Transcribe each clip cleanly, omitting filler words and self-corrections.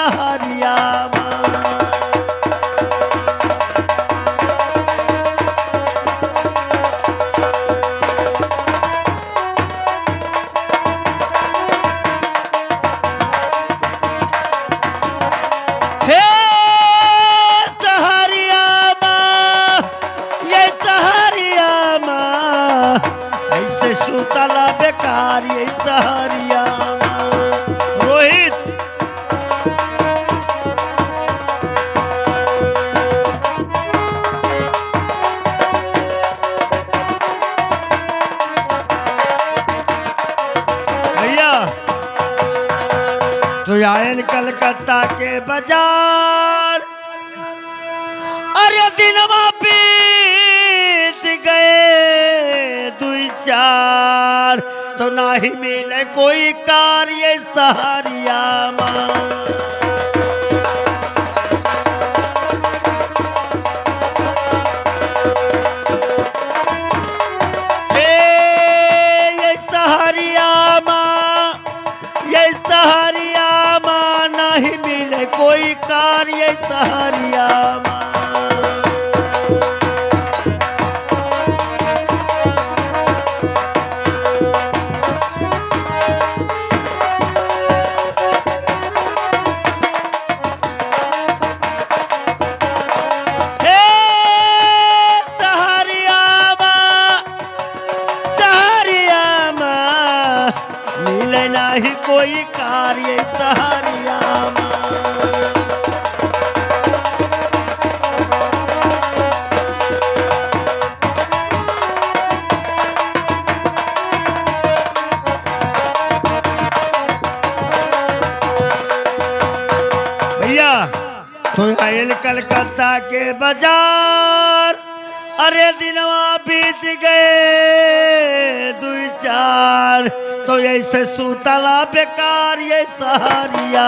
सहरिया सुतला बेकार ये सहरिया रोहित भैया तो आयन कलकत्ता के बाजार अरे दिनमा बीत गए दुई चार तो ना ही मिले कोई कार्य सहरिया ये सहरिया माँ ना ही मिले कोई कार्य सहरिया नहीं कोई कार्य सहरिया भैया तो आयल कलकत्ता के बाजार अरे दिनवा बीत गए दुई चार तो ऐसे सुतला बेकार ये सहरिया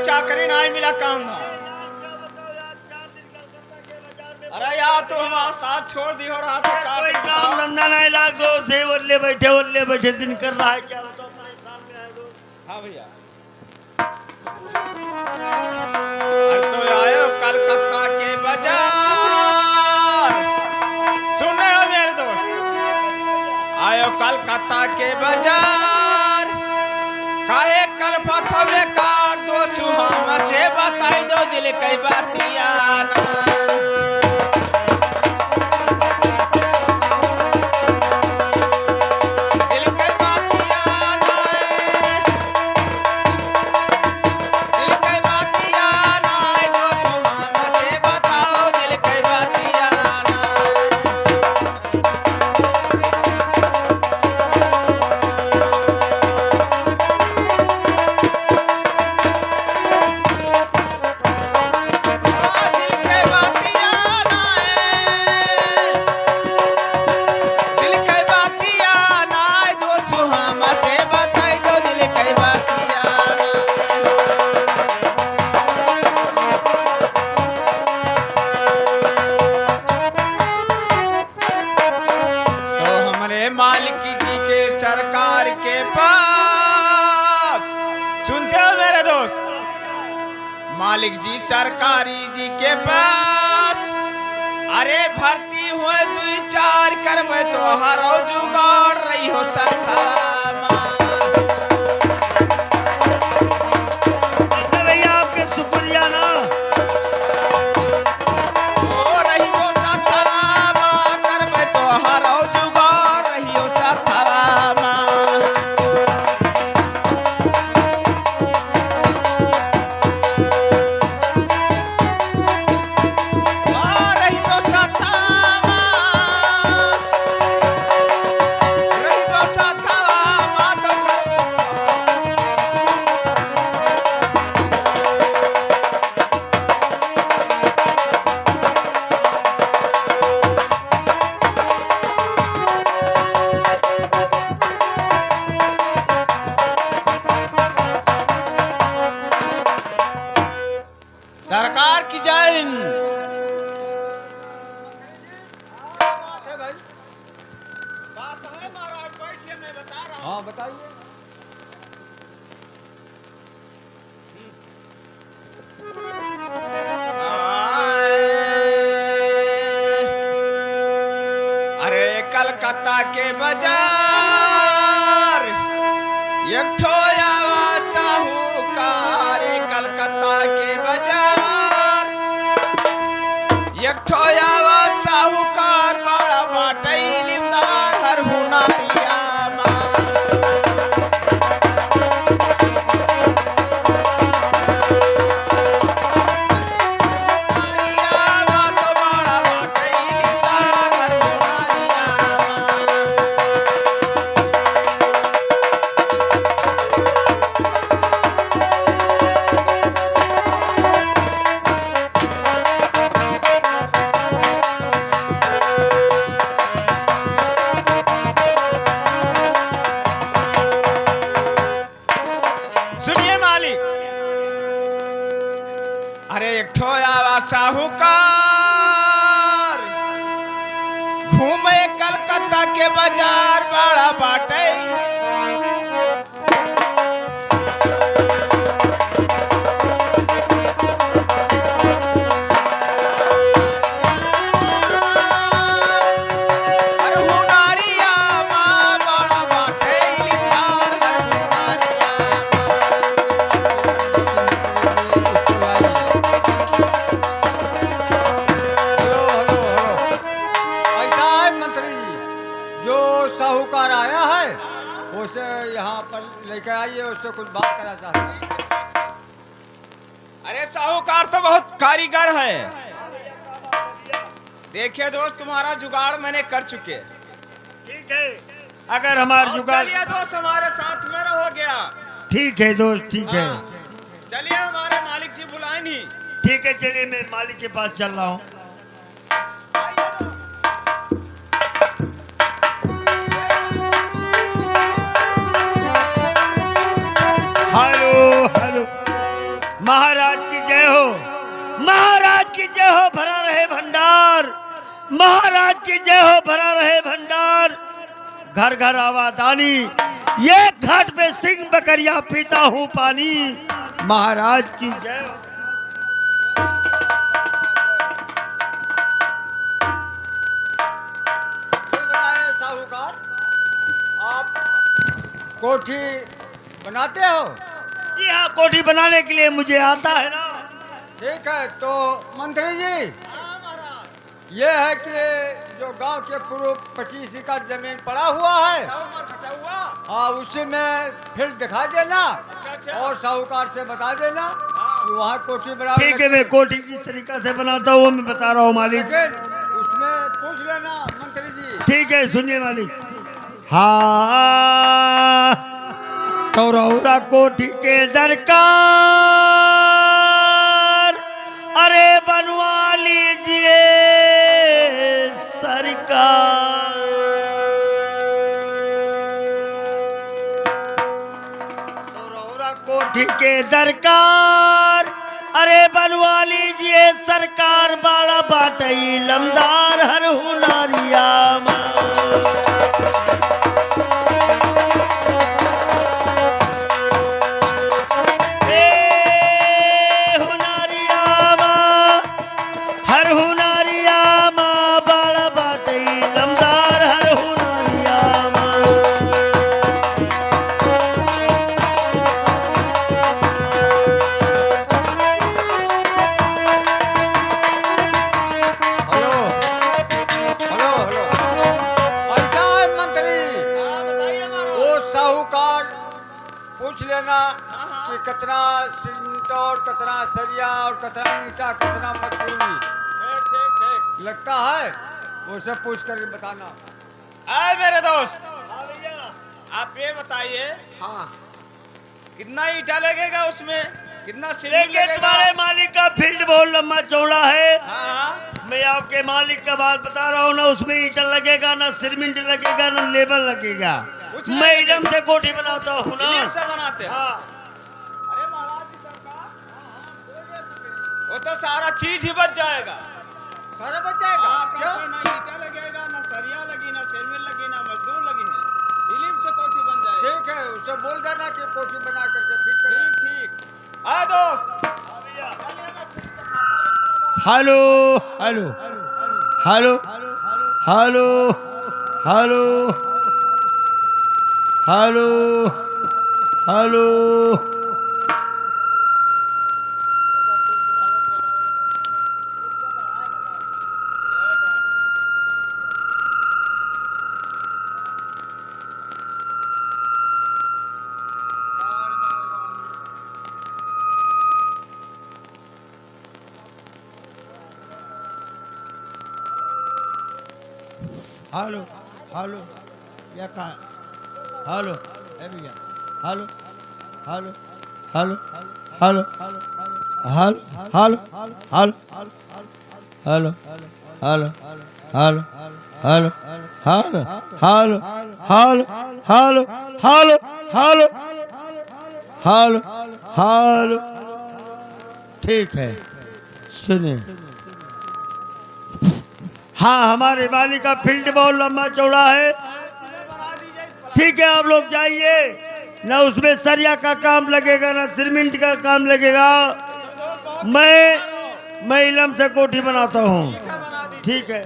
चाकरी नहीं मिला काम अरे यार तो हमारा साथ छोड़ दी हो रहा था कोई काम धंधा नहीं लागो थे ओल्ले बैठे दिन कर रहा है क्या बताओ परेशान में है दोस्त हाँ भैया तो आयो कलकत्ता के बाजार सुन रहे हो मेरे दोस्त आयो कलकत्ता के बाजार काहे कल पथवे कार दोस्त हमसे बताई दो दिल कई बातिया मालिक जी के सरकार के पास सुनते हो मेरे दोस्त मालिक जी सरकारी जी के पास अरे भर्ती हुए 2-4 करवे तो हर जुगाड़ रही हो सकता भैया आपके शुक्रिया ना रही हो सकता करवे तो हर जुगाड़ रही हो सकता सरकार की जय। बात है भाई। बात है महाराज, बैठिए, मैं बता रहा हूँ। हाँ बताइए। अरे कलकत्ता के बाजार एक ठो आवाज साहूकार, कलकत्ता के बाजार एक ठो आवाज साहूकार, बड़ा बाटई लिमदार हर हुनारिया साहूकार घूमे कलकत्ता के बाजार, बड़ा बाटे साहूकार आया है, उसे यहाँ पर लेकर आइए, उससे कुछ बात करा चाहते हैं। अरे साहूकार तो बहुत कारीगर है। देखिए दोस्त, तुम्हारा जुगाड़ मैंने कर चुके। ठीक है, अगर हमारा जुगाड़, चलिए दोस्त, हमारे साथ में रहो गया। ठीक है दोस्त, ठीक है। चलिए, हमारे मालिक जी बुलाए नहीं। ठीक है, चलिए मैं मालिक के पास चल रहा हूँ। हेलो हेलो, महाराज की जय हो, महाराज की जय हो, भरा रहे भंडार, महाराज की जय हो, भरा रहे भंडार। घर घर आवादानी, ये घाट पे सिंह बकरिया पीता हूँ पानी, महाराज की जय हो। ये बताइए साहूकार, आप कोठी बनाते हो? जी हाँ, कोठी बनाने के लिए मुझे आता है ना। ठीक है, तो मंत्री जी, ये है कि जो गांव के पूर्व 25 एकड़ जमीन पड़ा हुआ है, हाँ उसी में फील्ड दिखा देना और साहूकार से बता देना कि वहाँ कोठी बना। ठीक है, मैं कोठी जिस तरीका से बनाता हूँ वो मैं बता रहा हूँ मालिक। उसमें पूछ लेना मंत्री जी। ठीक है, सुनिए मालिक। हाँ, तौरौरा कोठी के दरकार, अरे बनवा लीजिए सरकार। तौरौरा कोठी के दरकार, अरे बनवा लीजिए सरकार, बाड़ा बाटई लमदार हर हुनारिया पूछ लेना कि कितना सीमेंट और कितना सरिया और कितना ईटा कितना मजदूरी लगता है, वो सब पूछ कर बताना। आए मेरे दोस्त, आप ये बताइए, हाँ कितना ईटा लगेगा उसमें, कितना सीमेंट लगेगा? तुम्हारे मालिक का फील्ड बहुत लंबा चौड़ा है। हाँ, मैं आपके मालिक का बात बता रहा हूँ ना, उसमें ईटा लगेगा ना सीमेंट लगेगा ना लेबर लगेगा। मैं एकदम से कोठी बनाता हूँ ना। से बनाते हैं। हाँ। अरे महाराज की सरकार, ओ वो तो सारा चीज ही बच जाएगा। सारा बच जाएगा क्या? ना ईटा लगेगा, ना सरिया लगी, ना सिरमिल लगी, ना मजदूर लगी है। इलिम से कोठी बन जाएगी। ठीक है, उसे बोल देना कि कोठी बना करके फिट करे। ठीक ठीक। आ दोस्त। Hello hello hello hello hello hello hello hello hello या कहाँ हेलो है भैया hello hello hello hello hello hello hello hello hello hello hello hello hello hello hello hello hello hello hello ठीक है सुनिए। हाँ हमारे मालिक का फील्ड बहुत लंबा चौड़ा है। ठीक है आप लोग जाइए, ना उसमें सरिया का काम लगेगा ना सीमेंट का काम लगेगा। मैं इलम से कोठी बनाता हूँ। ठीक है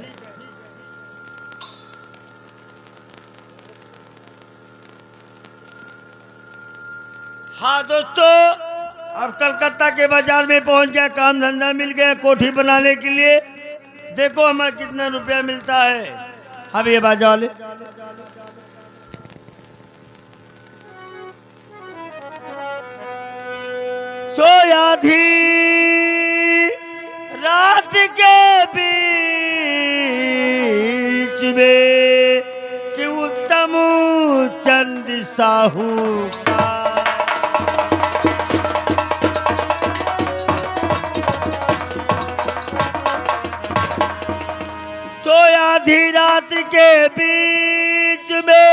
हाँ दोस्तों, अब कलकत्ता के बाजार में पहुंच गया, काम धंधा मिल गया कोठी बनाने के लिए। देखो हमें कितना रुपया मिलता है। अब ये बाजा वाले तो आधी रात के बीच में कि उत्तम चंद साहू तो आधी रात के बीच में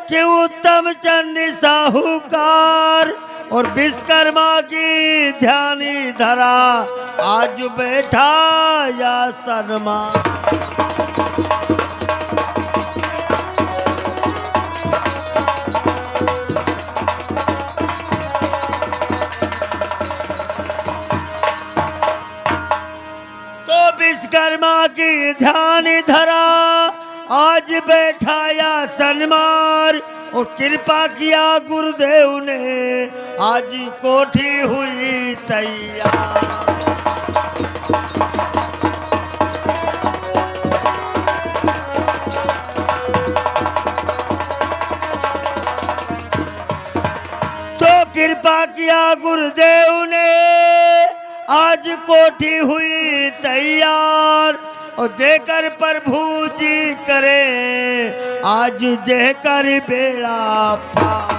कि उत्तम चंद साहूकार और विश्वकर्मा की ध्यानी धरा आज बैठा या शर्मा। तो विश्वकर्मा की ध्यान धरा आज बैठाया सनमार और कृपा किया गुरुदेव ने आज कोठी हुई तैयार। तो कृपा किया गुरुदेव ने आज कोठी हुई तैयार और देकर प्रभु जी करे आज देकर बेड़ा पार।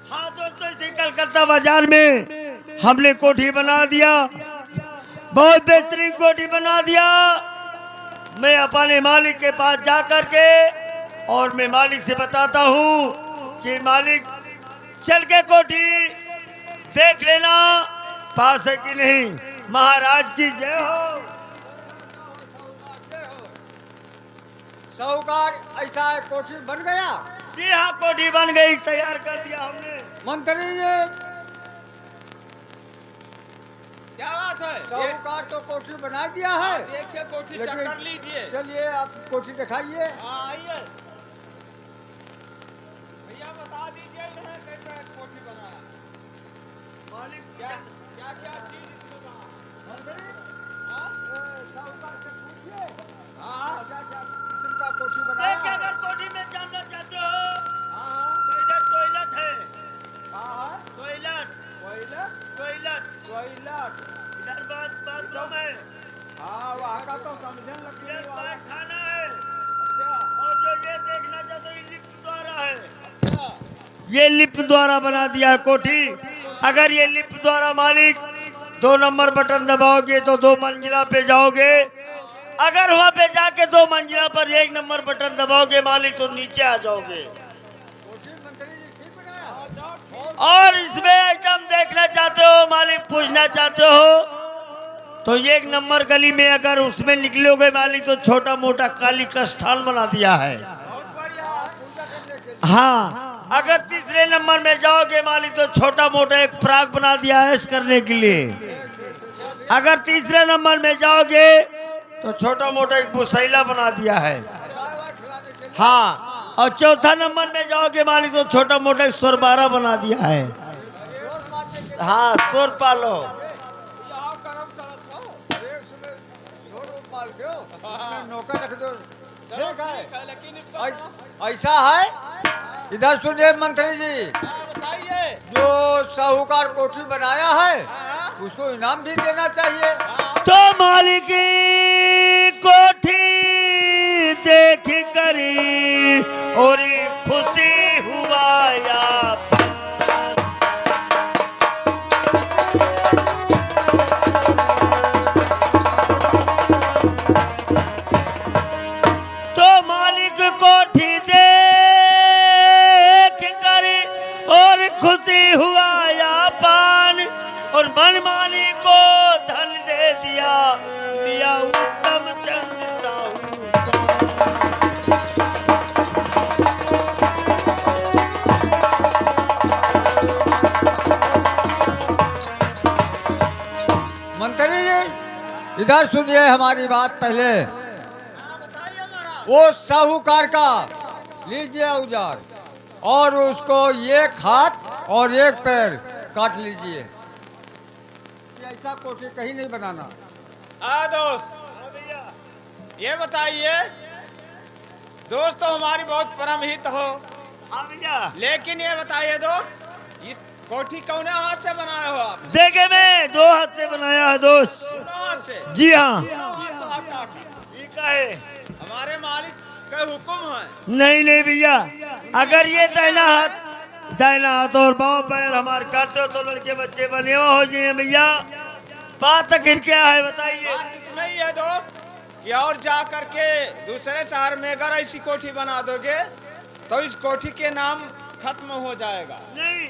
हाँ दोस्तों, इसी कलकत्ता बाजार में हमने कोठी बना दिया, बहुत बेहतरीन कोठी बना दिया। मैं अपने मालिक के पास जा कर के और मैं मालिक से बताता हूँ कि मालिक चल के कोठी देख लेना पास है कि नहीं। महाराज की जय हो। साहूकार ऐसा है, कोठी बन गया। जी हाँ कोठी बन गई, तैयार कर दिया हमने। मंत्री जी क्या बात है? साहूकार तो कोठी बना दिया है। देखिए कोठी लेकिन- चक्कर लीजिए। चलिए आप कोठी दिखाइए। हाँ आइए भैया, बता दीजिए इन्हें कैसे कोठी बनाया। मालिक क्या क्या क्या चीज इसमें बना? मंत्री हाँ? साहूकार से पूछिए हाँ क्या क्या किस्म का कोठी देख बनाया के है। अगर कोठी में जानना चाहते हो हाँ तो इधर टॉयलेट है। हाँ टॉयलेट टॉयलेट टॉयलेट टॉयलेट। इधर बाथरूम है। हाँ वहाँ का तो समझने इधर लगती है। खाना ये लिफ्ट द्वारा बना दिया है कोठी। अगर ये लिफ्ट द्वारा मालिक 2 नंबर बटन दबाओगे तो 2 मंजिला पे जाओगे। अगर वहां पे जाके 2 मंजिला पर 1 नंबर बटन दबाओगे मालिक तो नीचे आ जाओगे। और इसमें आइटम देखना चाहते हो मालिक, पूछना चाहते हो तो 1 नंबर गली में अगर उसमें निकलोगे मालिक तो छोटा मोटा काली का स्थान बना दिया है। हाँ, अगर तीसरे नंबर में जाओगे मालिक तो छोटा मोटा एक प्राग बना दिया है ऐश करने के लिए। अगर तीसरे नंबर में जाओगे तो छोटा मोटा एक बुसैला बना दिया है। हाँ, और चौथा नंबर में जाओगे मालिक तो छोटा मोटा एक सोरबारा बना दिया है। हाँ, सोर पालो। नौकर रख दो। ऐसा है, इधर सुनिए मंत्री जी, जो साहूकार कोठी बनाया है उसको इनाम भी देना चाहिए। तो मालिक की कोठी देख करी और खुशी हुआ या तो मालिक कोठी देख करी और खुशी हुआ या पान और मनमानी को धन दे दिया, दिया उत्तम चंद साहू। मंत्री जी इधर सुनिए हमारी बात पहले। वो साहूकार का लीजिए औजार और उसको 1 हाथ और 1 पैर काट लीजिए। ऐसा कोठी कहीं नहीं बनाना। दोस्त ये बताइए, दोस्त तो हमारी बहुत परम हित हो, लेकिन ये बताइए दोस्त, इस कोठी कौन हाथ से बनाए हो आप? देखे मैं 2 हाथ से बनाया है दोस्त। 2 हाथ से? जी हाँ। तो आप काफी ये का है? हमारे मालिक का हुक्म है। नहीं नहीं भैया, अगर ये दाहिना हाथ और बाँव पैर हमारे काटते हो तो लड़के बच्चे बने हो जाए भैया। बात आखिर क्या है बताइए? बात इसमें ही है दोस्त कि और जा करके दूसरे शहर में अगर ऐसी कोठी बना दोगे तो इस कोठी के नाम खत्म हो जाएगा। नहीं,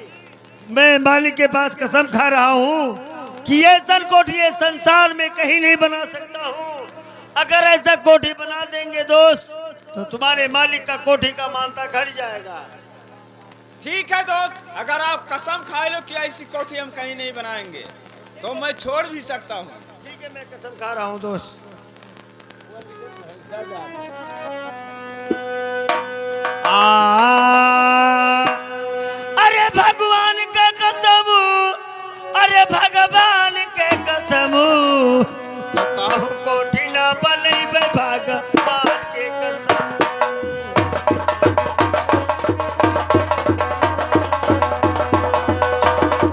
मैं मालिक के पास कसम खा रहा हूँ कि ऐसा कोठी इस संसार में कहीं नहीं बना सकता हूँ। अगर ऐसा कोठी बना देंगे दोस्त तो तुम्हारे मालिक का कोठी का मानता घट जाएगा। ठीक है दोस्त, अगर आप कसम खाए लो कि ऐसी कोठी हम कहीं नहीं बनाएंगे तो मैं छोड़ भी सकता हूँ। ठीक है, मैं कसम खा रहा हूँ दोस्त। अरे भगवान के कसम, अरे भगवान के कसम, कहूँ कोठी ना बने भगवान के कसम।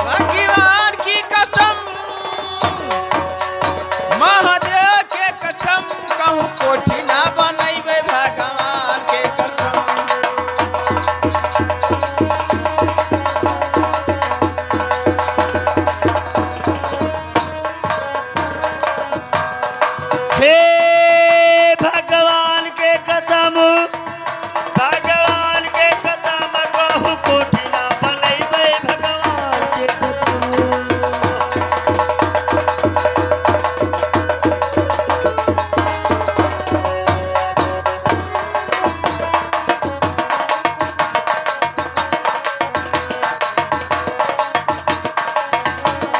भगवान की कसम, महादेव के कसम, कहूँ कोठी ना बनैबे भगवान के कसम। हे भगवान के कसम, भगवान के कसम, कहूँ कोठी ना बनैबे भगवान के कसम।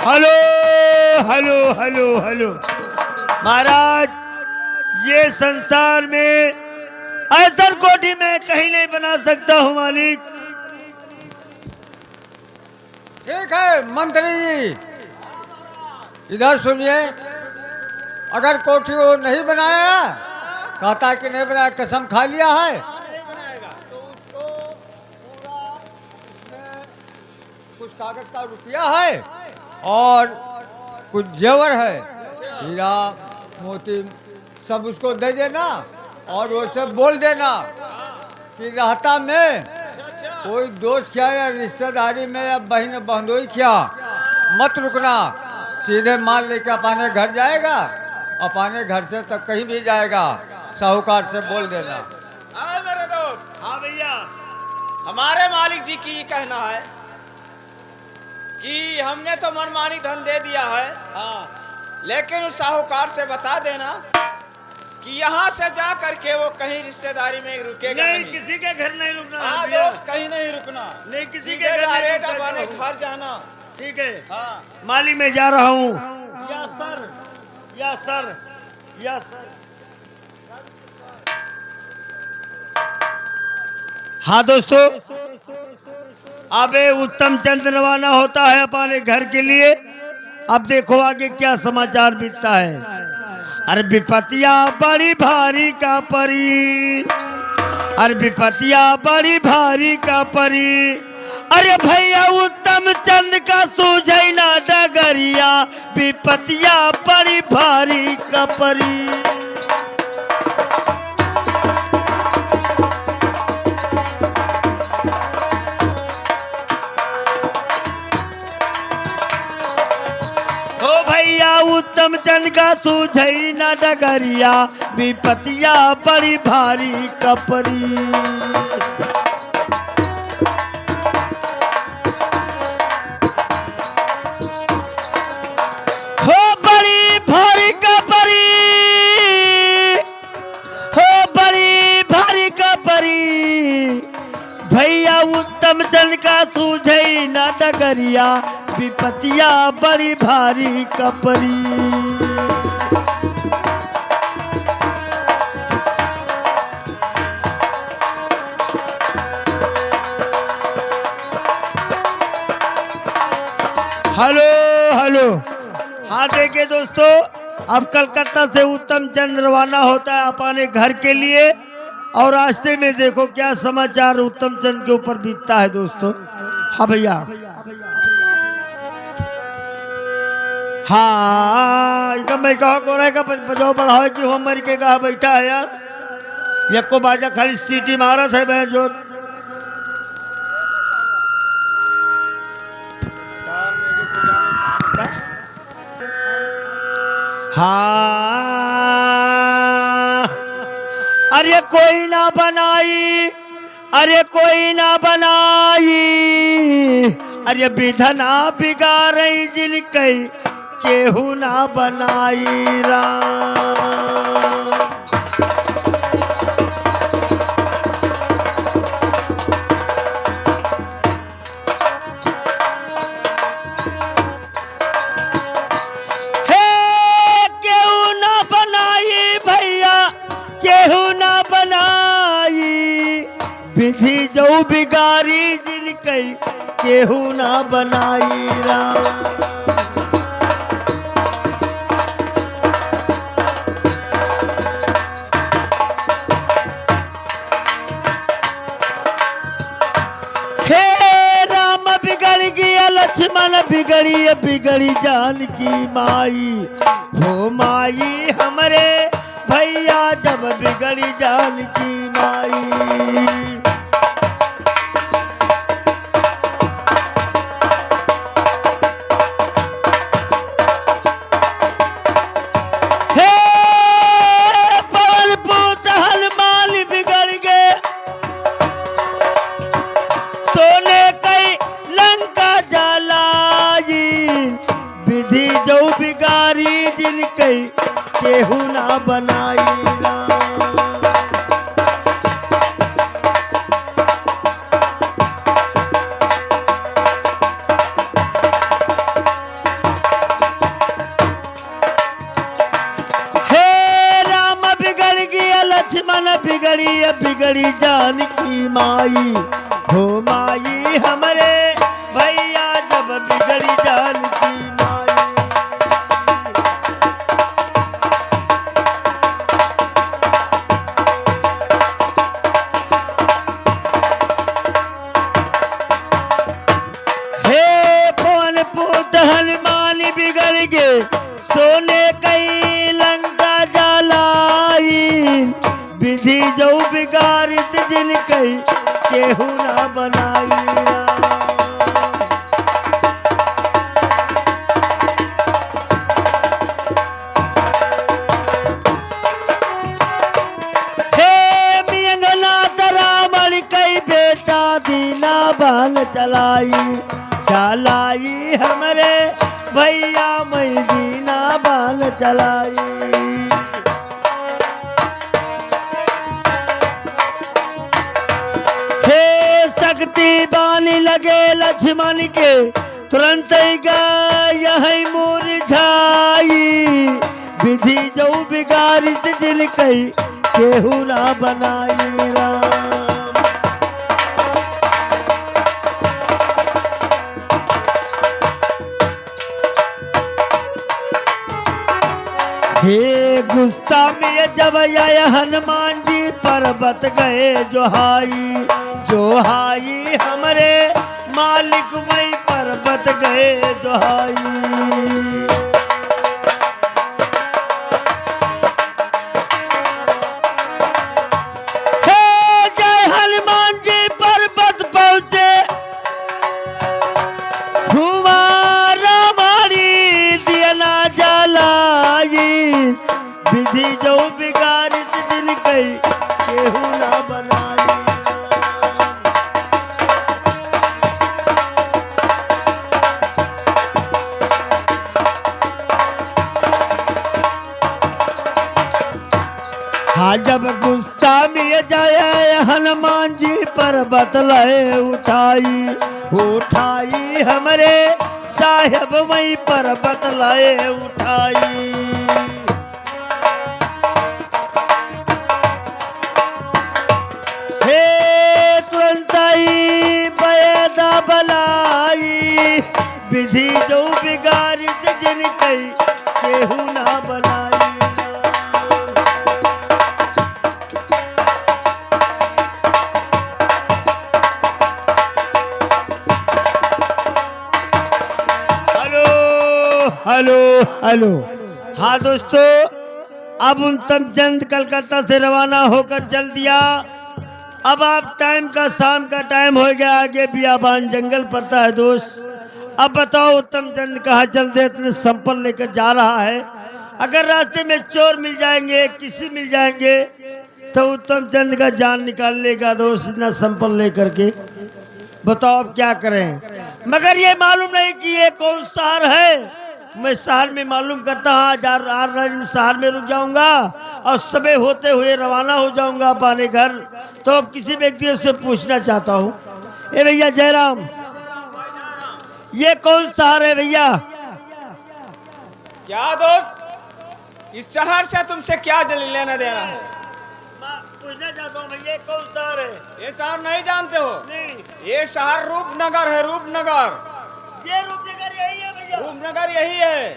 हेलो हेलो हेलो हेलो महाराज, ये संसार में ऐसा कोठी मैं कहीं नहीं बना सकता हूँ मालिक। ठीक है मंत्री जी, इधर सुनिए, अगर कोठी वो नहीं बनाया, कहता है कि नहीं बनाया, कसम खा लिया है, तो उसको पूरा उसमें कुछ कागज का रुपया है और कुछ जेवर है, हीरा मोती सब उसको दे देना और वो सब बोल देना कि रहता में कोई दोस्त क्या या रिश्तेदारी में या बहन बहनोई क्या, मत रुकना, सीधे माल लेके अपने घर जाएगा, अपने घर से तब कहीं भी जाएगा, साहूकार से बोल देना। हाँ मेरे दोस्त, हाँ भैया। हमारे मालिक जी की कहना है कि हमने तो मनमानी धन दे दिया है, हाँ लेकिन उस साहूकार से बता देना कि यहाँ से जा करके वो कहीं रिश्तेदारी में रुकेगा नहीं, नहीं। किसी के घर नहीं रुकना है हाँ भैया। दोस्त, कहीं नहीं रुकना, नहीं, किसी के सीधे घर नहीं डायरेक्ट रुकना अपने है। घर जाना। ठीक है, हाँ माली में जा रहा हूँ। या सर, या सर, या सर। हाँ दोस्तों, अबे उत्तम चंद रवाना होता है अपने घर के लिए। अब देखो आगे क्या समाचार बीतता है। अरे विपतिया बड़ी भारी का परी, अरे विपतिया बड़ी भारी का परी, अरे भैया उत्तम चंद का सूझई ना डगरिया, विपतिया बड़ी भारी का परी। उत्तम चंद का सूझई न डगरिया, विपतिया बड़ी भारी कपरी। हो बड़ी भारी कपरी, हो बड़ी भारी कपरी, भैया उत्तम चंद का सूझई न डगरिया, विपतिया बड़ी भारी कपरी। हेलो हेलो, हाँ देखिए दोस्तों, अब कलकत्ता से उत्तम चंद रवाना होता है अपने घर के लिए, और रास्ते में देखो क्या समाचार उत्तम चंद के ऊपर बीतता है दोस्तों। हाँ भैया, हाँ इनका मैं कहा को रहेगा बजाओ बढ़ाओ कि हो मर के कहा बैठा है यार, ये को बाजा खाली सीटी मारा था मैं जो। हाँ अरे कोई ना बनाई, अरे कोई ना बनाई, अरे विधना बिगाड़ी जिनके केहू ना बनाई राम। हे केहू ना बनाई भैया, केहू ना बनाई, विधि जो बिगाड़ी जिनके केहू ना बनाई राम। लक्ष्मण बिगड़ी बिगड़ी जानकी माई, हो माई हमरे भैया जब बिगड़ी जानकी माई। हे पवन पूत हलमाल बिगड़ गए, सोने कई लंका जलाई, विधि जो बिगाड़ी जिनके केहू ना बनाई राम। हे राम बिगड़ गया लक्ष्मण बिगड़ी बिगड़ी जानकी माई, हो माई हमरे भैया जब बिगड़ी जानकी माई। हे पवन पुत हनुमान बिगड़ गए, सोने कई लंका जलाई, विधि जो बिगाड़ित जिनके केहू ना बनाई राम। हे मियंगनाथ रावण कई बेटा दीना बाल चलाई चलाई हमरे भैया मई दीना बाल चलाई। शक्ति बानी लगे लक्ष्मण के तुरंत ही गई मुरझाई विधि जो बिगाड़ी जिन कई केहू ना बनाई राम। हे गुस्सा में जब आए हनुमान जी पर्वत गए जोहाई हमरे मालिक वही पर्वत गए जोहाई। हे जय हनुमान जी पर्वत पहुंचे धुआं रामारी दिया ना जलाई विधि जो बिगाड़ी दिन कई केहू ना बनाई। हाँ जब गुस्सा में जाए हनुमान जी पर्वत लय उठाई हमरे साहेब वही पर्वत लय उठाई। हे तुरंत आई पैदा बलाई विधि जो बिगाड़ी जिन कई केहू ना बनाई। Hello hello. हाँ दोस्तों, अब उत्तम चंद कलकत्ता से रवाना होकर चल दिया। अब आप टाइम का शाम का टाइम हो गया, आगे बियाबान जंगल पड़ता है दोस्त। अब बताओ उत्तम चंद कहाँ चल दे, इतने संपल लेकर जा रहा है। अगर रास्ते में चोर मिल जाएंगे, किसी मिल जाएंगे तो उत्तम चंद का जान निकाल लेगा दोस्त, इतना संपल लेकर के। बताओ अब क्या करें। मगर ये मालूम नहीं कि ये कौन शहर है। मैं शहर में मालूम करता हूँ, शहर में रुक जाऊंगा और सुबह होते हुए रवाना हो जाऊंगा अपने घर। तो अब किसी व्यक्ति से पूछना चाहता हूँ, ए भैया जयराम, ये कौन शहर है भैया? क्या दोस्त, इस शहर से तुमसे क्या दलील लेना देना है? पूछना चाहता हूँ भैया कौन शहर है? ये शहर नहीं जानते हो? नहीं। ये शहर रूपनगर है, रूपनगर। ये रूपनगर यही है भैया? रूपनगर यही है।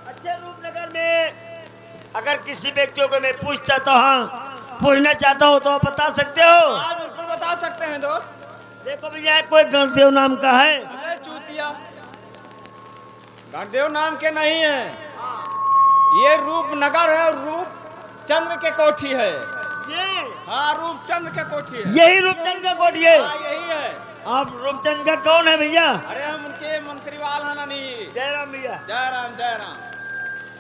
अच्छा, रूपनगर में अगर किसी व्यक्तियों को मैं पूछना चाहता हूँ तो आप बता सकते हो? हाँ बिल्कुल बता सकते हैं दोस्त। देखो भैया, कोई गणदेव नाम का है? अरे चूतिया, गणदेव नाम के नहीं है। ये रूपनगर है, रूपचंद्र के कोठी है ये। हाँ, रूपचंद्र के कोठी है। यही रूपचंद का कोठी है? हाँ यही है। आप रूपचंद का कौन है भैया? अरे हम उनके मंत्री वाल है ना। नहीं, जयराम भैया। जय राम जय राम।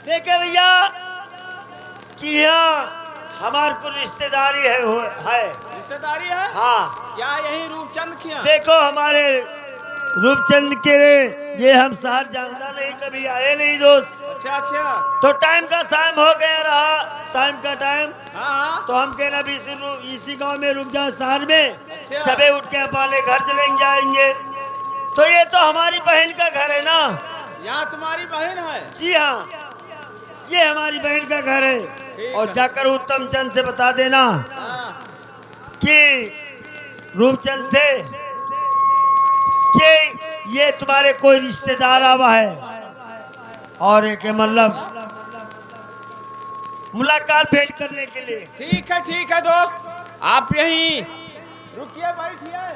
देखे भैया कि यहाँ हमारे को रिश्तेदारी है रिश्तेदारी है? हाँ। क्या यही रूपचंद की है? देखो हमारे रूपचंद के ये हम शहर जानता नहीं, कभी आए नहीं दोस्त। अच्छा अच्छा। तो टाइम का शाम हो गया रहा, शाम का टाइम। हाँ तो हम कहना भी इसी गांव में रुक जाओ शहर में। अच्छा। सबे उठ के अपने घर चलेंगे जाएंगे। तो ये तो हमारी बहन का घर है ना? यहाँ तुम्हारी बहन है? जी हाँ, ये हमारी बहन का घर है। और जाकर उत्तम चंद से बता देना हाँ। कि रूपचंद से कि ये तुम्हारे कोई रिश्तेदार आवा है और एक मतलब मुलाकात भेंट करने के लिए। ठीक है दोस्त, आप यहीं रुकिए, बैठिए।